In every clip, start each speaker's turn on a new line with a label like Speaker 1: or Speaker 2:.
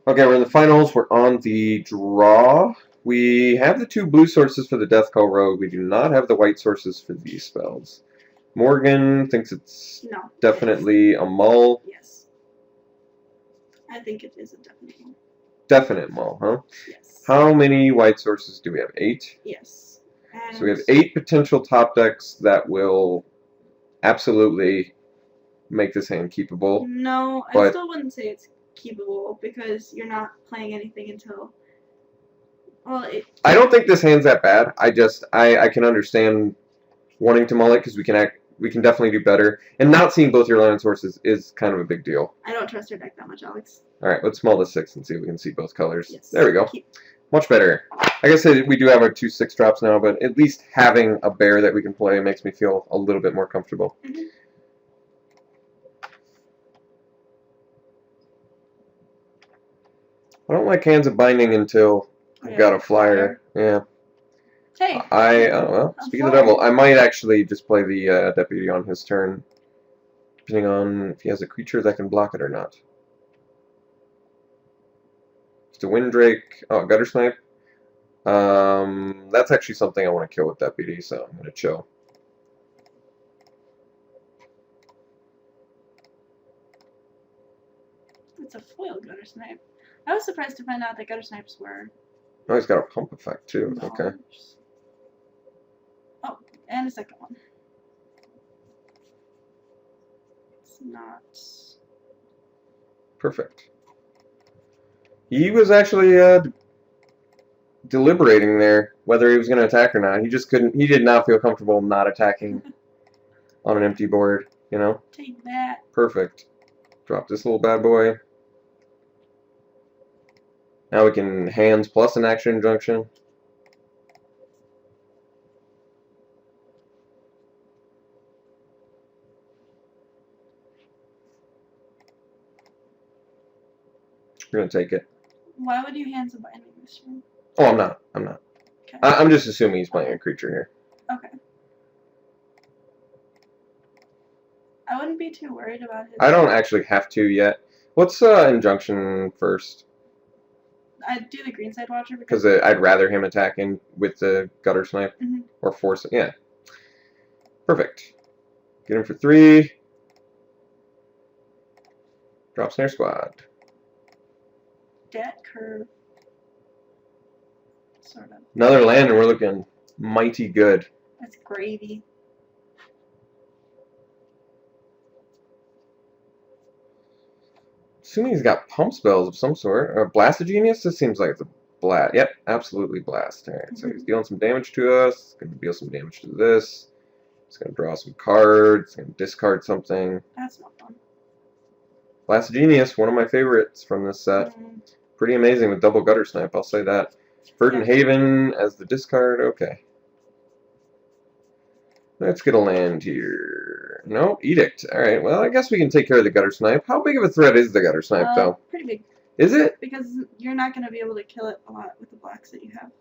Speaker 1: Okay, we're in the finals. We're on the draw. We have the 2 blue sources for the Death Call Rogue. We do not have the white sources for these spells. Morgan thinks it's
Speaker 2: No.
Speaker 1: definitely a mull.
Speaker 2: Yes. I think it is a definite mull.
Speaker 1: Definite mull, huh?
Speaker 2: Yes.
Speaker 1: How many white sources do we have? 8?
Speaker 2: Yes. And
Speaker 1: So we have 8 potential top decks that will absolutely make this hand keepable.
Speaker 2: No, I still wouldn't say it's keepable because you're not playing anything until. Well,
Speaker 1: I don't think this hand's that bad. I can understand wanting to mull it because we can definitely do better. And not seeing both your land sources is kind of a big deal.
Speaker 2: I don't trust your deck that much, Alex.
Speaker 1: All right, let's mull the 6 and see if we can see both colors.
Speaker 2: Yes.
Speaker 1: There we go. Much better. Like I said, we do have our 2 6-drops now, but at least having a bear that we can play makes me feel a little bit more comfortable.
Speaker 2: Mm-hmm.
Speaker 1: I don't like hands of binding until I've got a flyer. Yeah.
Speaker 2: Hey.
Speaker 1: Well, speaking of the devil, I might actually just play the deputy on his turn, depending on if he has a creature that can block it or not. It's a Windrake. Oh, Gutter Snipe. That's actually something I want to kill with deputy, so I'm gonna chill.
Speaker 2: It's a foil Gutter Snipe. I was surprised to find out that Gutter Snipes were.
Speaker 1: Oh, he's got a pump effect too.
Speaker 2: No.
Speaker 1: Okay.
Speaker 2: Oh, and a second one. It's not.
Speaker 1: Perfect. He was actually deliberating there whether he was going to attack or not. He just couldn't. He did not feel comfortable not attacking on an empty board. You know.
Speaker 2: Take that.
Speaker 1: Perfect. Drop this little bad boy. Now we can hands plus an action injunction. We're gonna take it.
Speaker 2: Why would you hands a binding this turn?
Speaker 1: Oh, I'm not. I'm not.
Speaker 2: Okay.
Speaker 1: I'm just assuming he's playing a creature here.
Speaker 2: Okay. I wouldn't be too worried about his.
Speaker 1: I don't actually have to yet. What's injunction first?
Speaker 2: I'd do the Greenside Watcher
Speaker 1: because I'd rather him attacking with the Gutter Snipe or force it. Yeah. Perfect. Get him for 3. Drop Snare Squad.
Speaker 2: Debt curve. Sort of.
Speaker 1: Another land and we're looking mighty good.
Speaker 2: That's gravy.
Speaker 1: Assuming he's got pump spells of some sort. Or Blast of Genius? This seems like it's a blast. Yep, absolutely blast. Alright, so he's dealing some damage to us. Going to deal some damage to this. He's going to draw some cards. Going to discard something.
Speaker 2: That's not fun.
Speaker 1: Blast of Genius, one of my favorites from this set. Pretty amazing with double Gutter Snipe, I'll say that. Verdant Haven as the discard. Okay. Let's get a land here. No, Edict. Alright, well, I guess we can take care of the Gutter Snipe. How big of a threat is the Gutter Snipe, though?
Speaker 2: Pretty big.
Speaker 1: Is it?
Speaker 2: Because you're not going to be able to kill it a lot with the blacks that you have.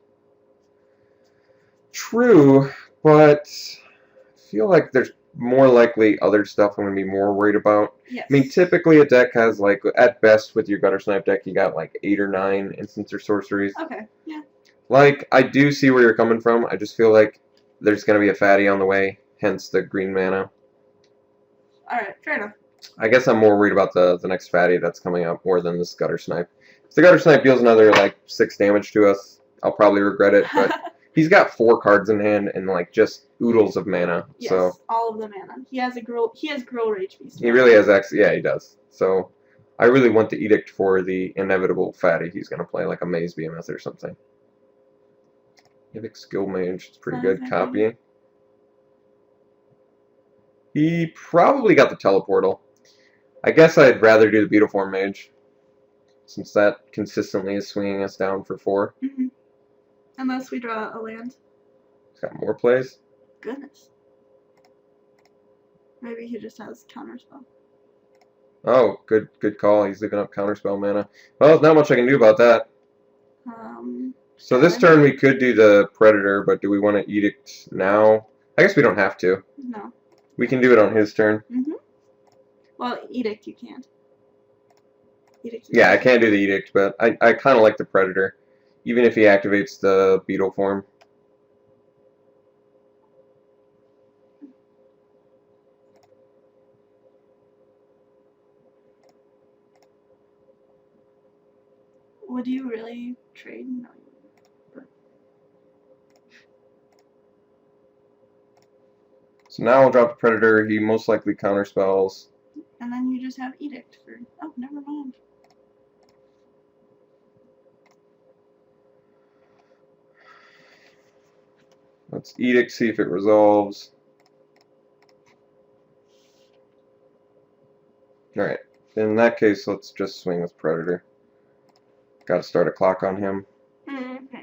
Speaker 1: True, but I feel like there's more likely other stuff I'm going to be more worried about.
Speaker 2: Yes.
Speaker 1: I mean, typically a deck has, like, at best with your Gutter Snipe deck, you got, like, 8 or 9 instants or sorceries.
Speaker 2: Okay, yeah.
Speaker 1: Like, I do see where you're coming from. I just feel like there's going to be a fatty on the way, hence the green mana.
Speaker 2: Alright, fair enough.
Speaker 1: I guess I'm more worried about the next fatty that's coming up more than this Gutter Snipe. If the Gutter Snipe deals another, like, 6 damage to us, I'll probably regret it, but he's got 4 cards in hand and, like, just oodles of mana.
Speaker 2: Yes,
Speaker 1: so
Speaker 2: all of the mana. He has Gruul Rage Beast.
Speaker 1: He really has yeah, he does. So I really want the Edict for the inevitable fatty he's going to play, like a Maze Behemoth or something. Epic Skill Mage, it's pretty good. Copying. He probably got the Teleportal. I guess I'd rather do the Beautiful Mage, since that consistently is swinging us down for 4.
Speaker 2: Unless we draw a land.
Speaker 1: He's got more plays.
Speaker 2: Goodness. Maybe he just has Counterspell.
Speaker 1: Oh, good call. He's leaving up Counterspell mana. Well, there's not much I can do about that. So this turn we could do the Predator, but do we want to Edict now? I guess we don't have to.
Speaker 2: No.
Speaker 1: We can do it on his turn.
Speaker 2: Well, Edict you can't. Edict is
Speaker 1: Yeah, I
Speaker 2: good.
Speaker 1: can't do the Edict, but I kind of like the Predator, even if he activates the Beetle form.
Speaker 2: Would you really trade? No.
Speaker 1: So now I'll drop the Predator. He most likely counterspells.
Speaker 2: And then you just have Edict for. Oh, never mind.
Speaker 1: Let's Edict, see if it resolves. Alright, in that case, let's just swing with Predator. Gotta start a clock on him.
Speaker 2: Mm-hmm.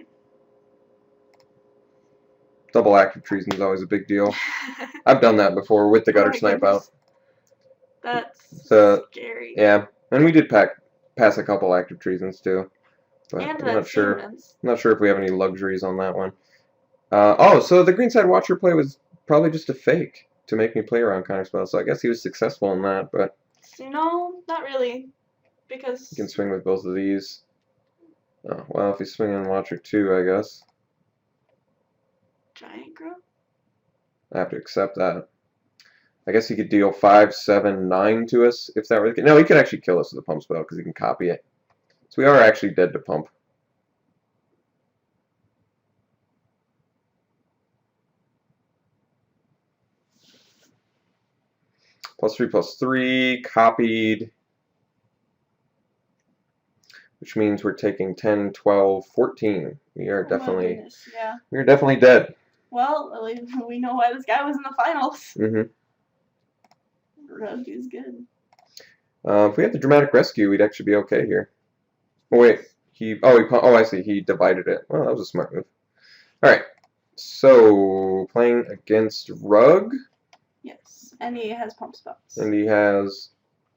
Speaker 1: Double active treason is always a big deal. I've done that before with the gutter
Speaker 2: my
Speaker 1: snipe
Speaker 2: goodness.
Speaker 1: out.
Speaker 2: That's
Speaker 1: So,
Speaker 2: scary.
Speaker 1: yeah, and we did pass a couple active treasons too. But
Speaker 2: And
Speaker 1: I'm
Speaker 2: that
Speaker 1: not sure.
Speaker 2: Siemens.
Speaker 1: I'm not sure if we have any luxuries on that one. Oh, so the Greenside Watcher play was probably just a fake to make me play around counterspell. So I guess he was successful in that, but
Speaker 2: No, not really. Because.
Speaker 1: you can swing with both of these. Oh, well, if he's swinging Watcher 2, I guess.
Speaker 2: Giant Growth?
Speaker 1: I have to accept that. I guess he could deal 5, 7, 9 to us if that were the case. No, he could actually kill us with a pump spell because he can copy it. So we are actually dead to pump. +3/+3, copied. Which means we're taking 10, 12, 14. We are definitely
Speaker 2: Goodness, yeah.
Speaker 1: we're definitely dead.
Speaker 2: Well, at least we know why this guy was in the finals.
Speaker 1: Mm-hmm.
Speaker 2: Rogue is good.
Speaker 1: If we had the dramatic rescue, we'd actually be okay here. Oh wait, I see. He divided it. Well, that was a smart move. All right. So playing against Rug.
Speaker 2: Yes, and he has pump spells.
Speaker 1: And he has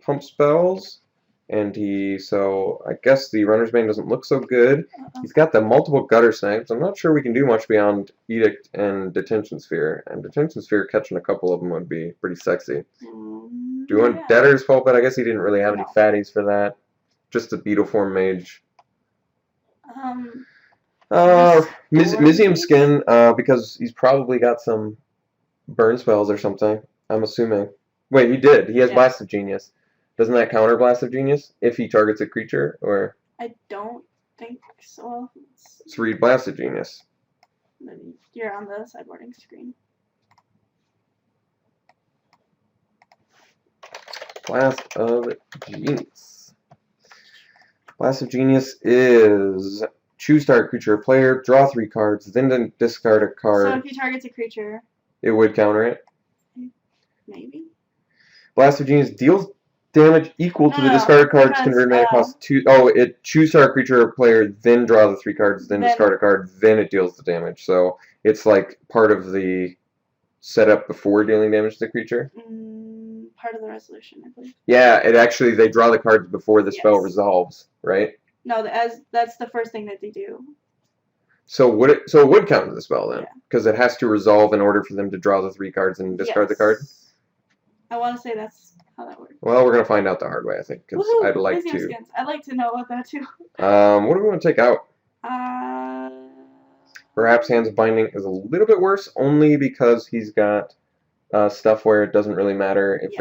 Speaker 1: pump spells. And so I guess the Runner's Bane doesn't look so good. He's got the multiple gutter snipes. I'm not sure we can do much beyond Edict and Detention Sphere. And Detention Sphere, catching a couple of them would be pretty sexy. Do you want Debtor's Pulpit? I guess he didn't really have any fatties for that. Just the Beetle Form Mage. Mizium Skin, because he's probably got some burn spells or something, I'm assuming. Wait, he did. He has Blast of Genius. Doesn't that counter Blast of Genius if he targets a creature? Or
Speaker 2: I don't think so.
Speaker 1: Let's read Blast of Genius.
Speaker 2: You're on the sideboarding screen.
Speaker 1: Blast of Genius. Blast of Genius is choose target creature or player, draw 3 cards, then discard a card.
Speaker 2: So if he targets a creature,
Speaker 1: it would counter it.
Speaker 2: Maybe.
Speaker 1: Blast of Genius deals damage equal to the discarded card's converted mana cost 2. Oh, it choose target creature or player, then draw the 3 cards, then discard a card, then it deals the damage. So it's like part of the setup before dealing damage to the creature.
Speaker 2: Part of the resolution, I believe.
Speaker 1: Yeah, they draw the cards before the spell resolves, right?
Speaker 2: No, that's the first thing that they do.
Speaker 1: So it would count as the spell then, because it has to resolve in order for them to draw the 3 cards and discard the card.
Speaker 2: I want to say that's how that works.
Speaker 1: Well, we're gonna find out the hard way, I think, because I'd like to.
Speaker 2: Skins. I'd like to know about that too.
Speaker 1: What do we want to take out? Perhaps Hands of Binding is a little bit worse, only because he's got stuff where it doesn't really matter if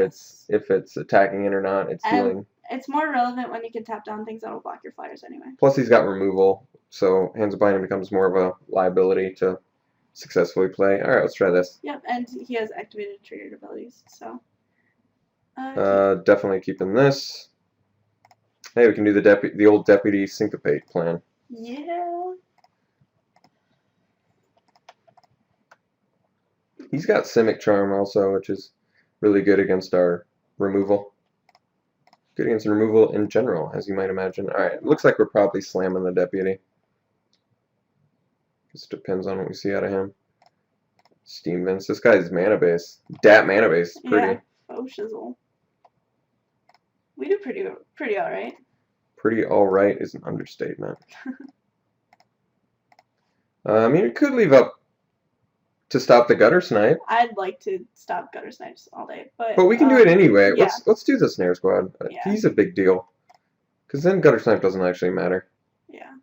Speaker 1: it's attacking it or not. It's dealing.
Speaker 2: It's more relevant when you can tap down things that will block your flyers anyway.
Speaker 1: Plus, he's got removal, so Hands of Binding becomes more of a liability to successfully play. All right, let's try this.
Speaker 2: Yep, and he has activated triggered abilities, so.
Speaker 1: Definitely keeping this. Hey, we can do the old Deputy Syncopate plan.
Speaker 2: Yeah.
Speaker 1: He's got Simic Charm also, which is really good against our removal. Good against removal in general, as you might imagine. Alright, looks like we're probably slamming the Deputy. Just depends on what we see out of him. Steam Vents. This guy's mana base. Dat mana base is pretty.
Speaker 2: Yeah. Oh, shizzle. We do pretty alright.
Speaker 1: Pretty alright is an understatement. I mean, it could leave up to stop the Gutter Snipe.
Speaker 2: I'd like to stop Gutter Snipes all day, but
Speaker 1: we can do it anyway.
Speaker 2: Yeah.
Speaker 1: Let's do the Snare Squad. He's a big deal. Because then Gutter Snipe doesn't actually matter.
Speaker 2: Yeah.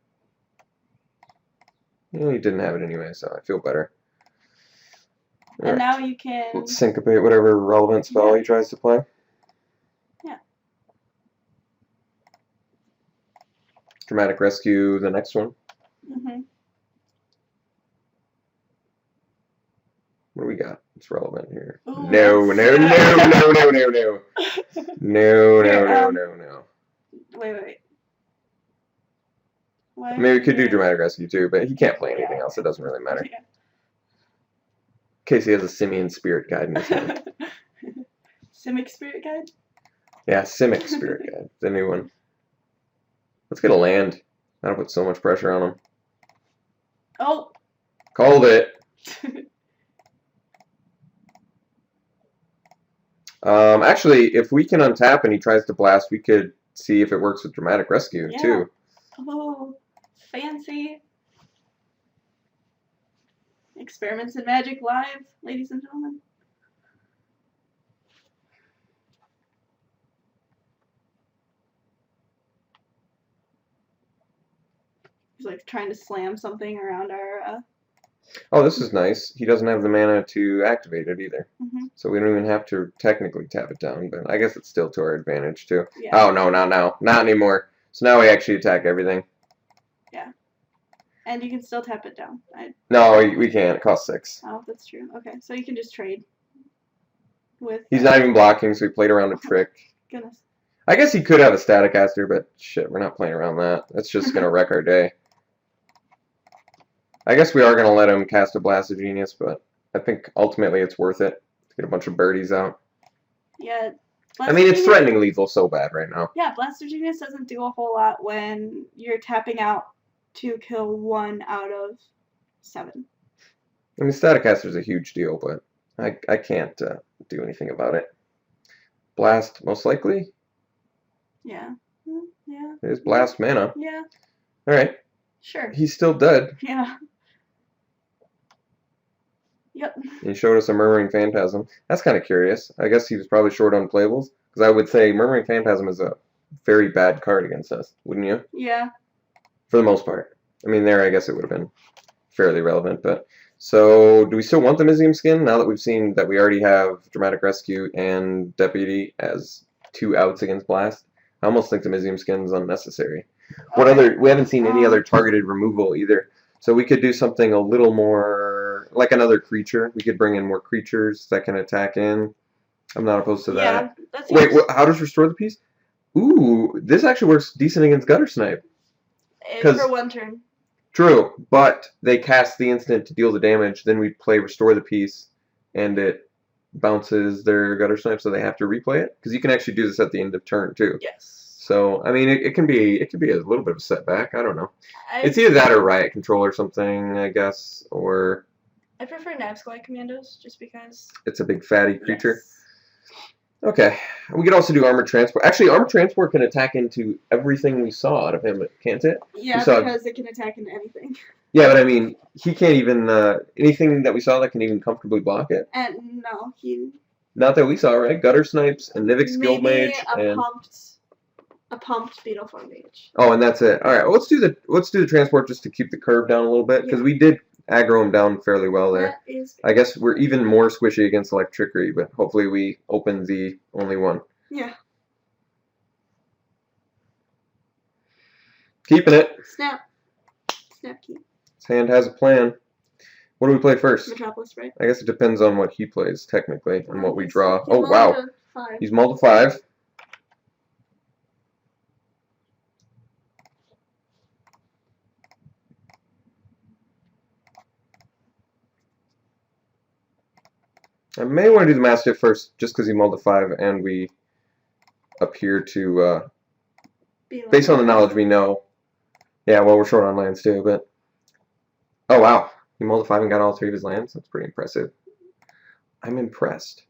Speaker 1: He didn't have it anyway, so I feel better.
Speaker 2: And now you can...
Speaker 1: Let's syncopate whatever relevant spell he tries to play.
Speaker 2: Yeah.
Speaker 1: Dramatic Rescue, the next one.
Speaker 2: Mm-hmm.
Speaker 1: What do we got? It's relevant here.
Speaker 2: Ooh,
Speaker 1: No.
Speaker 2: Wait. What?
Speaker 1: Maybe we could do Dramatic Rescue too, but he can't play anything else. It doesn't really matter.
Speaker 2: Yeah.
Speaker 1: In case he has a Simian Spirit Guide in his hand.
Speaker 2: Simic Spirit Guide?
Speaker 1: Yeah, Simic Spirit Guide. The new one. Let's get a land. That'll put so much pressure on him.
Speaker 2: Oh!
Speaker 1: Called it. Actually, if we can untap and he tries to blast, we could see if it works with Dramatic Rescue too.
Speaker 2: Oh, fancy. Experiments in Magic Live, ladies and gentlemen. He's like trying to slam something around our...
Speaker 1: Oh, this is nice. He doesn't have the mana to activate it either.
Speaker 2: Mm-hmm.
Speaker 1: So we don't even have to technically tap it down, but I guess it's still to our advantage too.
Speaker 2: Yeah.
Speaker 1: Oh, no, not now. Not anymore. So now we actually attack everything.
Speaker 2: Yeah. And you can still tap it down.
Speaker 1: No, we can't. It costs 6.
Speaker 2: Oh, that's true. Okay, so you can just trade with...
Speaker 1: He's not even blocking, so he played around a trick.
Speaker 2: Goodness.
Speaker 1: I guess he could have a Staticaster, but shit, we're not playing around that. That's just going to wreck our day. I guess we are going to let him cast a Blast of Genius, but I think ultimately it's worth it to get a bunch of birdies out.
Speaker 2: Yeah.
Speaker 1: I mean, it's threatening lethal so bad right now.
Speaker 2: Yeah, Blast of Genius doesn't do a whole lot when you're tapping out to kill 1 out of 7.
Speaker 1: I mean, Staticaster is a huge deal, but I can't do anything about it. Blast, most likely?
Speaker 2: Yeah. Yeah.
Speaker 1: It is Blast mana.
Speaker 2: Yeah.
Speaker 1: Alright.
Speaker 2: Sure.
Speaker 1: He's still dead.
Speaker 2: Yeah. Yep.
Speaker 1: He showed us a Murmuring Phantasm. That's kind of curious. I guess he was probably short on playables, because I would say Murmuring Phantasm is a very bad card against us, wouldn't you?
Speaker 2: Yeah.
Speaker 1: For the most part. I mean, there I guess it would have been fairly relevant, but... So, do we still want the Mizium skin, now that we've seen that we already have Dramatic Rescue and Deputy as 2 outs against Blast? I almost think the Mizium skin is unnecessary. What other... We haven't seen any other targeted removal either. So we could do something a little more... like another creature. We could bring in more creatures that can attack in. I'm not opposed to that.
Speaker 2: Yeah, that's
Speaker 1: Wait, how does Restore the Peace? Ooh, this actually works decent against Gutter Snipe.
Speaker 2: For 1 turn.
Speaker 1: True, but they cast the instant to deal the damage, then we play Restore the Peace, and it bounces their Gutter Snipe, so they have to replay it. Because you can actually do this at the end of turn, too.
Speaker 2: Yes.
Speaker 1: So, I mean, it can be a little bit of a setback. I don't know. It's either that or Riot Control or something, I guess, or...
Speaker 2: I prefer Nabsquai Commandos, just because...
Speaker 1: It's a big fatty creature.
Speaker 2: Yes.
Speaker 1: Okay. We could also do Armored Transport. Actually, Armored Transport can attack into everything we saw out of him, can't it?
Speaker 2: Yeah, because it can attack into anything.
Speaker 1: Yeah, but I mean, he can't even... anything that we saw that can even comfortably block it?
Speaker 2: And no, he...
Speaker 1: Not that we saw, right? Gutter Snipes and Nivix Guild Mage and...
Speaker 2: a pumped Beetleform Mage.
Speaker 1: Oh, and that's it. All right, well, let's do the transport just to keep the curve down a little bit, because we did aggro him down fairly well there. I guess we're even more squishy against Electricity, but hopefully we open the only one.
Speaker 2: Yeah.
Speaker 1: Keeping it.
Speaker 2: Snap key.
Speaker 1: His hand has a plan. What do we play first?
Speaker 2: Metropolis, right?
Speaker 1: I guess it depends on what he plays, technically, and what we draw.
Speaker 2: He's
Speaker 1: wow. He's mulled to 5. I may want to do the Mastiff first, just because he mulled to 5, and we appear to, based on the knowledge we know. Yeah, well, we're short on lands too, but... Oh, wow. He mulled to 5 and got all 3 of his lands? That's pretty impressive. I'm impressed.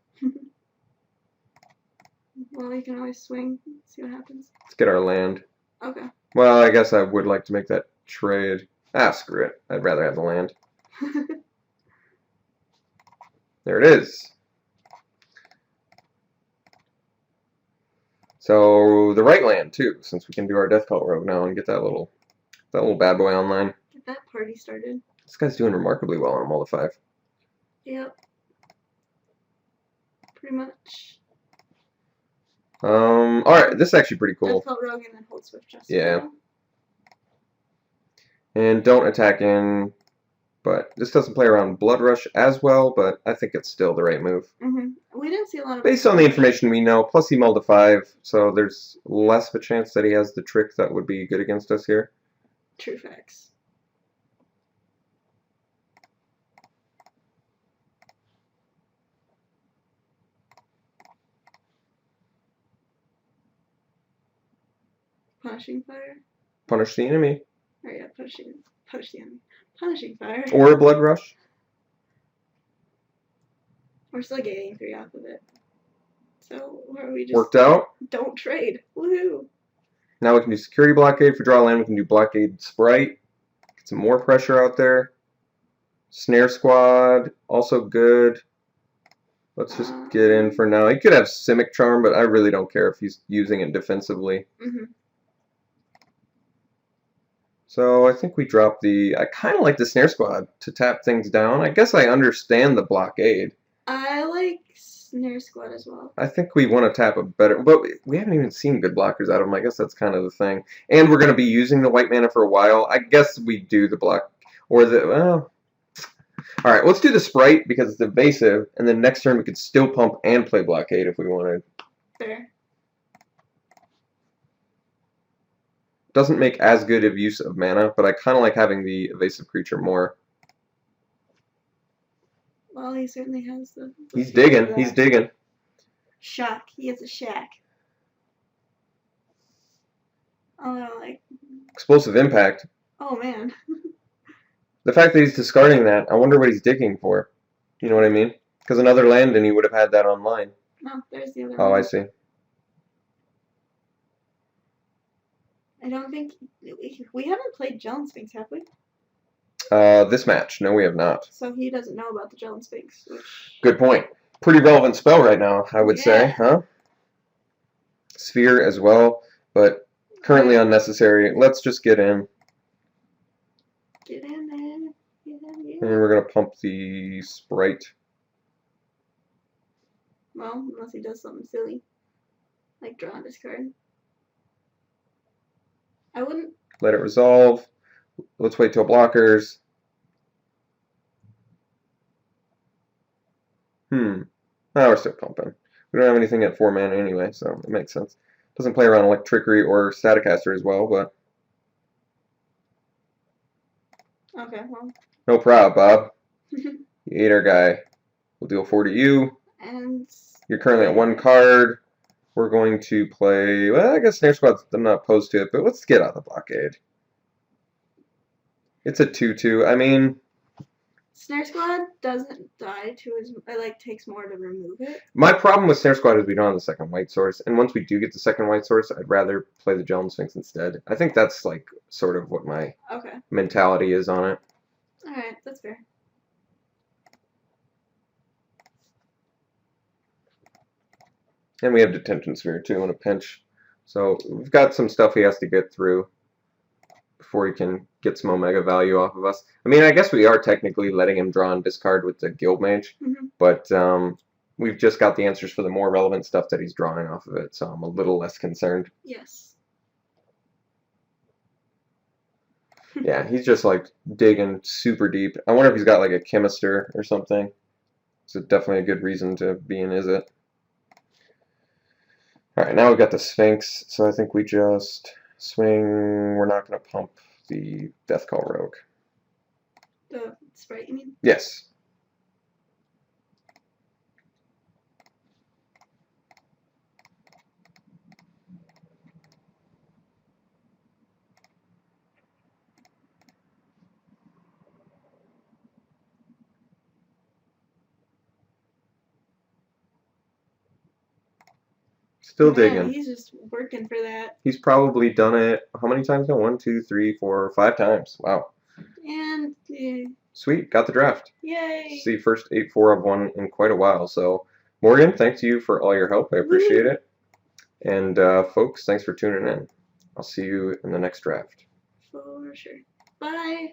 Speaker 2: Well, you can always swing, see what happens.
Speaker 1: Let's get our land.
Speaker 2: Okay.
Speaker 1: Well, I guess I would like to make that trade. Ah, screw it. I'd rather have the land. There it is. So the right land too, since we can do our Death Cult Rogue now and get that little bad boy online.
Speaker 2: Get that party started.
Speaker 1: This guy's doing remarkably well on a Mull of 5.
Speaker 2: Yep. Pretty much.
Speaker 1: Alright, this is actually pretty cool.
Speaker 2: Death Cult Rogue and then hold Swift Justice.
Speaker 1: Yeah. And don't attack in, but this doesn't play around Blood Rush as well, but I think it's still the right move.
Speaker 2: We didn't see a lot of...
Speaker 1: Based on the information we know, plus he mulled a 5, so there's less of a chance that he has the trick that would be good against us here.
Speaker 2: True facts. Punishing Fire?
Speaker 1: Punish the enemy.
Speaker 2: Oh yeah, punish the enemy. Punishing Fire.
Speaker 1: Or a Blood Rush.
Speaker 2: We're still gaining 3 off of it. So, or we just...
Speaker 1: Worked out.
Speaker 2: Don't trade. Woohoo!
Speaker 1: Now we can do Security Blockade for draw land. We can do Blockade Sprite. Get some more pressure out there. Snare Squad, also good. Let's just get in for now. He could have Simic Charm, but I really don't care if he's using it defensively. So I think we drop the... I kind of like the Snare Squad to tap things down. I guess I understand the Blockade.
Speaker 2: I like Snare Squad as well.
Speaker 1: I think we want to tap a better... But we haven't even seen good blockers out of him. I guess that's kind of the thing. And we're going to be using the white mana for a while. I guess we do the block... Or the... Well... Alright, let's do the Sprite because it's evasive. And then next turn we could still pump and play Blockade if we wanted.
Speaker 2: Fair.
Speaker 1: Doesn't make as good of use of mana, but I kind of like having the evasive creature more.
Speaker 2: Well, he certainly has the...
Speaker 1: He's digging. He's digging.
Speaker 2: Shock. He has a shack. Oh, no, like...
Speaker 1: Explosive Impact.
Speaker 2: Oh, man.
Speaker 1: The fact that he's discarding that, I wonder what he's digging for. You know what I mean? Because another land and he would have had that online.
Speaker 2: No, there's the other
Speaker 1: one.
Speaker 2: one.
Speaker 1: I see.
Speaker 2: I don't think... We haven't played Gel Sphinx, have we?
Speaker 1: This match. No, we have not.
Speaker 2: So he doesn't know about the Gel Sphinx, which...
Speaker 1: Good point. Pretty relevant spell right now, I would say, huh? Sphere as well, but currently unnecessary. Let's just get in.
Speaker 2: Get in there. Get in there.
Speaker 1: And we're going to pump the Sprite.
Speaker 2: Well, unless he does something silly. Like draw on this card. I wouldn't...
Speaker 1: Let it resolve. Let's wait till blockers. Oh, we're still pumping. We don't have anything at 4 mana anyway, so it makes sense. Doesn't play around Electrickery or Staticaster as well, but...
Speaker 2: Okay, well...
Speaker 1: No prob, Bob. You ate our guy. We'll deal 4 to you.
Speaker 2: And...
Speaker 1: You're currently at 1 card. We're going to play... Well, I guess Snare Squad's... I'm not opposed to it, but let's get out of the Blockade. It's a 2-2. I mean...
Speaker 2: Snare Squad doesn't die to his... It, like, takes more to remove it.
Speaker 1: My problem with Snare Squad is we don't have the second white source, and once we do get the second white source, I'd rather play the Gel Sphinx instead. I think that's, like, sort of what my mentality is on it.
Speaker 2: Alright, that's fair.
Speaker 1: And we have Detention Sphere, too, in a pinch. So we've got some stuff he has to get through before he can get some Omega value off of us. I mean, I guess we are technically letting him draw and discard with the Guild Mage, but we've just got the answers for the more relevant stuff that he's drawing off of it, so I'm a little less concerned.
Speaker 2: Yes.
Speaker 1: Yeah, he's just, like, digging super deep. I wonder if he's got, like, a Chemister or something. It's definitely a good reason to be in Is It. Alright, now we've got the Sphinx, so I think we just swing. We're not going to pump the Death Call Rogue.
Speaker 2: The Sprite, you mean?
Speaker 1: Yes. Still digging.
Speaker 2: He's just working for that.
Speaker 1: He's probably done it, how many times now? 1, 2, 3, 4, 5 times. Wow.
Speaker 2: And,
Speaker 1: sweet, got the draft.
Speaker 2: Yay!
Speaker 1: It's the first 8-4 I've won in quite a while. So, Morgan, thanks to you for all your help. I appreciate it. And folks, thanks for tuning in. I'll see you in the next draft.
Speaker 2: For sure. Bye.